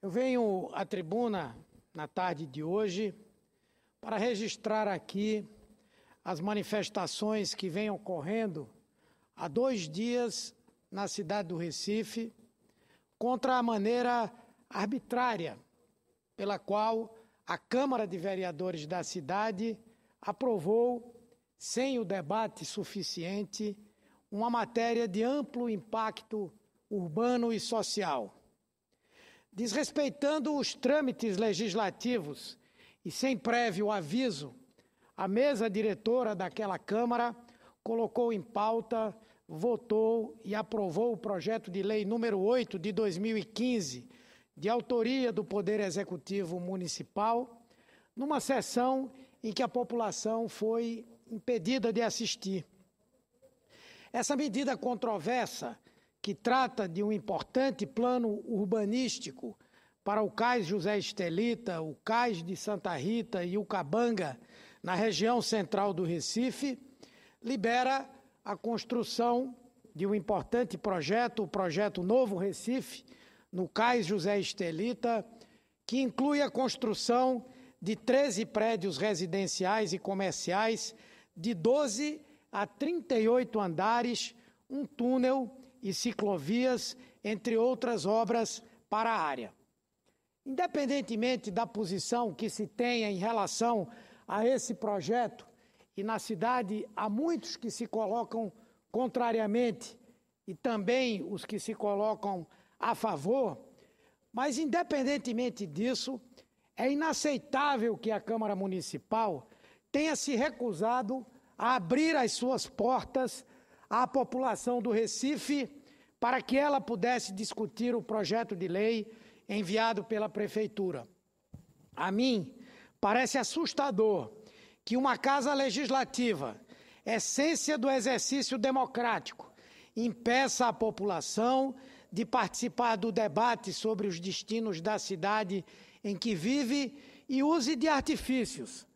Eu venho à tribuna na tarde de hoje para registrar aqui as manifestações que vêm ocorrendo há 2 dias na cidade do Recife contra a maneira arbitrária pela qual a Câmara de Vereadores da cidade aprovou, sem o debate suficiente, uma matéria de amplo impacto urbano e social. Desrespeitando os trâmites legislativos e sem prévio aviso, a mesa diretora daquela Câmara colocou em pauta, votou e aprovou o projeto de lei número 8 de 2015, de autoria do Poder Executivo Municipal, numa sessão em que a população foi impedida de assistir. Essa medida controversa, que trata de um importante plano urbanístico para o Cais José Estelita, o Cais de Santa Rita e o Cabanga, na região central do Recife, libera a construção de um importante projeto, o projeto Novo Recife, no Cais José Estelita, que inclui a construção de 13 prédios residenciais e comerciais de 12 a 38 andares, um túnel e ciclovias, entre outras obras para a área. Independentemente da posição que se tenha em relação a esse projeto, e na cidade há muitos que se colocam contrariamente e também os que se colocam a favor, mas independentemente disso, é inaceitável que a Câmara Municipal tenha se recusado a abrir as suas portas à população do Recife para que ela pudesse discutir o projeto de lei enviado pela Prefeitura. A mim, parece assustador que uma Casa Legislativa, essência do exercício democrático, impeça a população de participar do debate sobre os destinos da cidade em que vive e use de artifícios,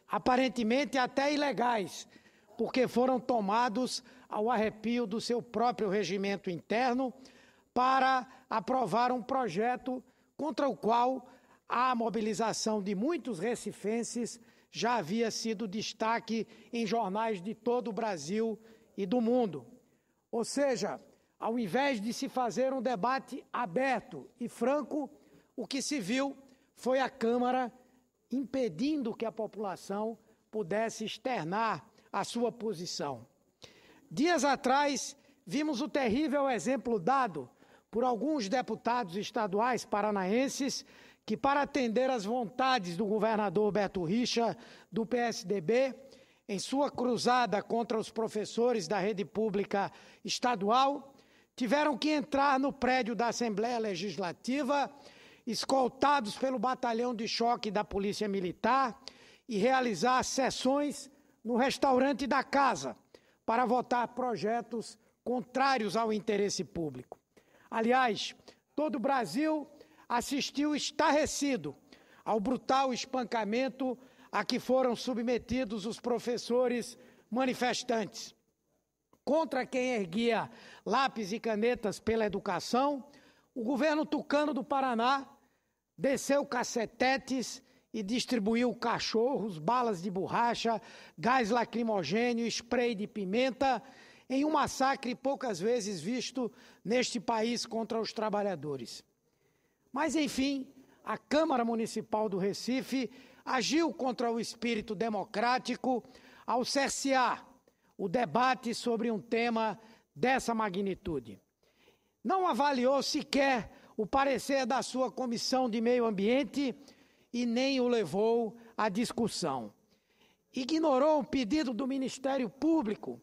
aparentemente até ilegais, porque foram tomados ao arrepio do seu próprio regimento interno para aprovar um projeto contra o qual a mobilização de muitos recifenses já havia sido destaque em jornais de todo o Brasil e do mundo. Ou seja, ao invés de se fazer um debate aberto e franco, o que se viu foi a Câmara impedindo que a população pudesse externar a sua posição. Dias atrás, vimos o terrível exemplo dado por alguns deputados estaduais paranaenses que, para atender às vontades do governador Beto Richa, do PSDB, em sua cruzada contra os professores da rede pública estadual, tiveram que entrar no prédio da Assembleia Legislativa, escoltados pelo batalhão de choque da Polícia Militar, e realizar sessões no restaurante da casa para votar projetos contrários ao interesse público. Aliás, todo o Brasil assistiu estarrecido ao brutal espancamento a que foram submetidos os professores manifestantes. Contra quem erguia lápis e canetas pela educação, o governo tucano do Paraná desceu cacetetes e distribuiu cachorros, balas de borracha, gás lacrimogênio, spray de pimenta, em um massacre poucas vezes visto neste país contra os trabalhadores. Mas, enfim, a Câmara Municipal do Recife agiu contra o espírito democrático ao cercear o debate sobre um tema dessa magnitude. Não avaliou sequer o parecer da sua Comissão de Meio Ambiente e nem o levou à discussão. Ignorou o pedido do Ministério Público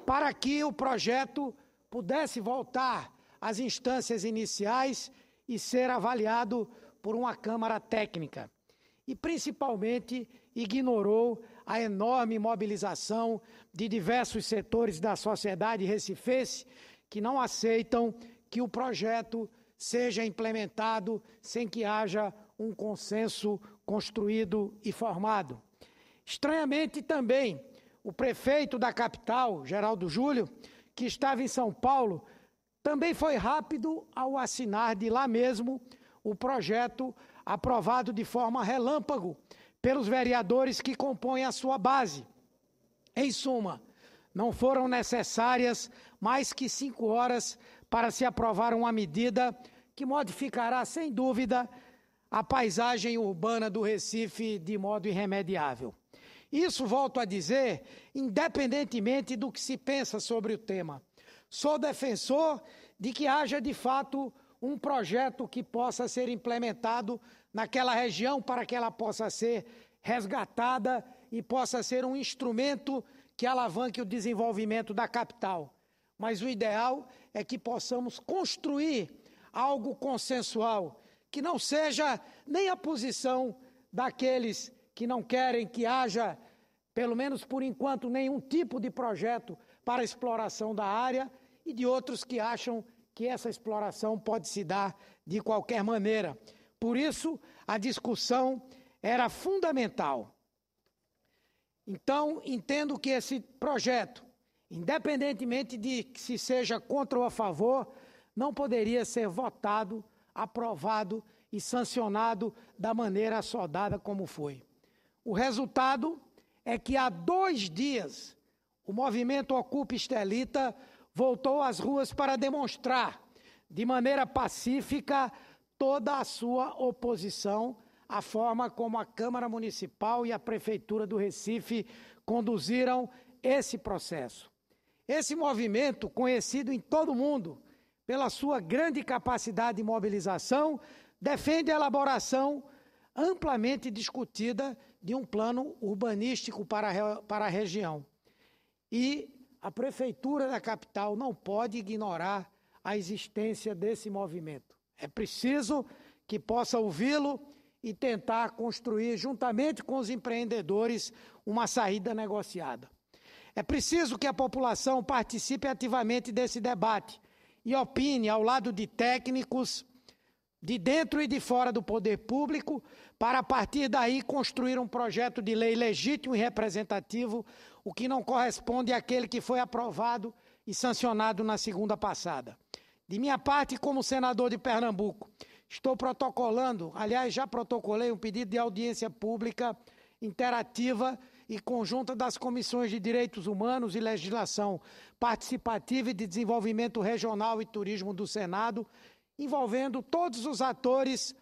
para que o projeto pudesse voltar às instâncias iniciais e ser avaliado por uma Câmara Técnica. E, principalmente, ignorou a enorme mobilização de diversos setores da sociedade recifense que não aceitam que o projeto seja implementado sem que haja um consenso construído e formado. Estranhamente também, o prefeito da capital, Geraldo Júlio, que estava em São Paulo, também foi rápido ao assinar de lá mesmo o projeto aprovado de forma relâmpago pelos vereadores que compõem a sua base. Em suma, não foram necessárias mais que 5 horas para se aprovar uma medida que modificará, sem dúvida, a paisagem urbana do Recife de modo irremediável. Isso, volto a dizer, independentemente do que se pensa sobre o tema. Sou defensor de que haja, de fato, um projeto que possa ser implementado naquela região para que ela possa ser resgatada e possa ser um instrumento que alavanque o desenvolvimento da capital. Mas o ideal é que possamos construir algo consensual, que não seja nem a posição daqueles que não querem que haja, pelo menos por enquanto, nenhum tipo de projeto para a exploração da área e de outros que acham que essa exploração pode se dar de qualquer maneira. Por isso, a discussão era fundamental. Então, entendo que esse projeto, independentemente de que se seja contra ou a favor, não poderia ser votado, aprovado e sancionado da maneira assodada como foi. O resultado é que há 2 dias o movimento Ocupa Estelita voltou às ruas para demonstrar, de maneira pacífica, toda a sua oposição à forma como a Câmara Municipal e a Prefeitura do Recife conduziram esse processo. Esse movimento, conhecido em todo o mundo pela sua grande capacidade de mobilização, defende a elaboração amplamente discutida de um plano urbanístico para a região. E a Prefeitura da capital não pode ignorar a existência desse movimento. É preciso que possa ouvi-lo e tentar construir, juntamente com os empreendedores, uma saída negociada. É preciso que a população participe ativamente desse debate e opine ao lado de técnicos de dentro e de fora do poder público, para a partir daí construir um projeto de lei legítimo e representativo, o que não corresponde àquele que foi aprovado e sancionado na segunda passada. De minha parte, como senador de Pernambuco, estou protocolando, aliás, já protocolei um pedido de audiência pública interativa e conjunta das comissões de Direitos Humanos e Legislação Participativa e de Desenvolvimento Regional e Turismo do Senado, envolvendo todos os atores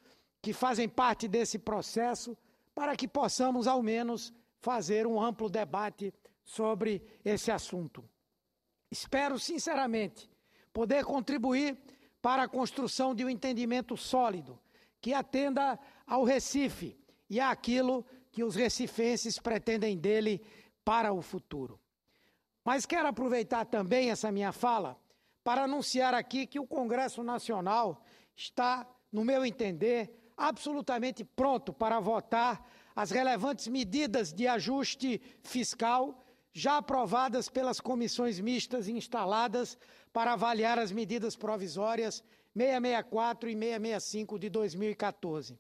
que fazem parte desse processo, para que possamos, ao menos, fazer um amplo debate sobre esse assunto. Espero, sinceramente, poder contribuir para a construção de um entendimento sólido, que atenda ao Recife e àquilo que os recifenses pretendem dele para o futuro. Mas quero aproveitar também essa minha fala para anunciar aqui que o Congresso Nacional está, no meu entender, absolutamente pronto para votar as relevantes medidas de ajuste fiscal já aprovadas pelas comissões mistas instaladas para avaliar as medidas provisórias 664 e 665 de 2014.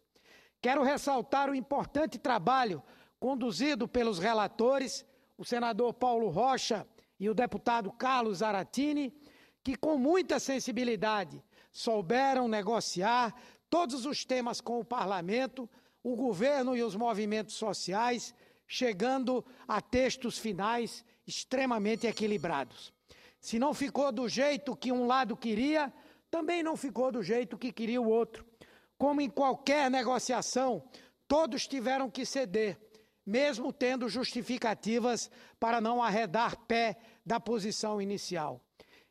Quero ressaltar o importante trabalho conduzido pelos relatores, o senador Paulo Rocha e o deputado Carlos Zaratini, que com muita sensibilidade souberam negociar todos os temas com o parlamento, o governo e os movimentos sociais, chegando a textos finais extremamente equilibrados. Se não ficou do jeito que um lado queria, também não ficou do jeito que queria o outro. Como em qualquer negociação, todos tiveram que ceder, mesmo tendo justificativas para não arredar pé da posição inicial.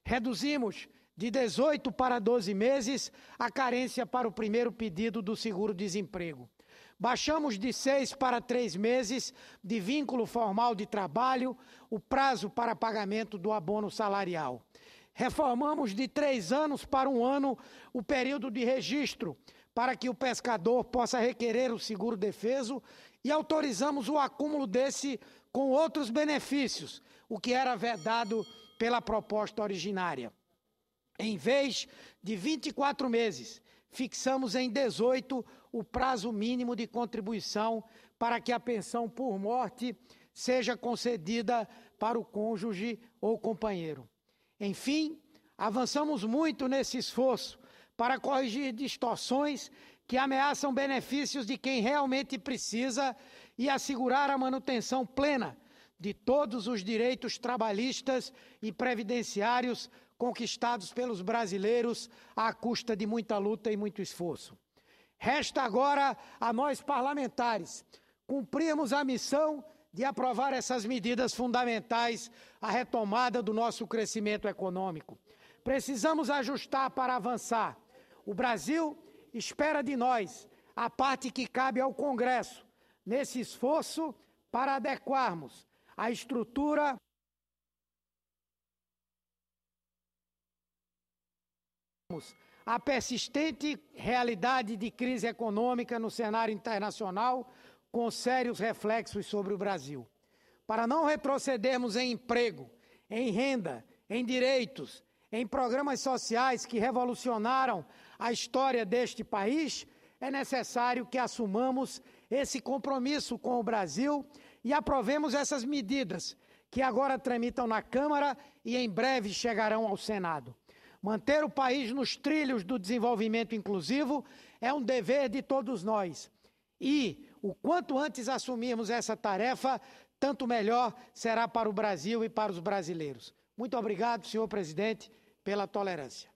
Reduzimos de 18 para 12 meses a carência para o primeiro pedido do seguro-desemprego. Baixamos de 6 para 3 meses de vínculo formal de trabalho o prazo para pagamento do abono salarial. Reformamos de 3 anos para 1 ano o período de registro para que o pescador possa requerer o seguro-defeso e autorizamos o acúmulo desse com outros benefícios, o que era vedado pela proposta originária. Em vez de 24 meses, fixamos em 18 o prazo mínimo de contribuição para que a pensão por morte seja concedida para o cônjuge ou companheiro. Enfim, avançamos muito nesse esforço para corrigir distorções que ameaçam benefícios de quem realmente precisa e assegurar a manutenção plena de todos os direitos trabalhistas e previdenciários conquistados pelos brasileiros à custa de muita luta e muito esforço. Resta agora a nós parlamentares cumprirmos a missão de aprovar essas medidas fundamentais à retomada do nosso crescimento econômico. Precisamos ajustar para avançar. O Brasil espera de nós a parte que cabe ao Congresso nesse esforço para adequarmos a estrutura a persistente realidade de crise econômica no cenário internacional, com sérios reflexos sobre o Brasil. Para não retrocedermos em emprego, em renda, em direitos, em programas sociais que revolucionaram a história deste país, é necessário que assumamos esse compromisso com o Brasil e aprovemos essas medidas que agora tramitam na Câmara e em breve chegarão ao Senado. Manter o país nos trilhos do desenvolvimento inclusivo é um dever de todos nós. E, o quanto antes assumirmos essa tarefa, tanto melhor será para o Brasil e para os brasileiros. Muito obrigado, senhor presidente, pela tolerância.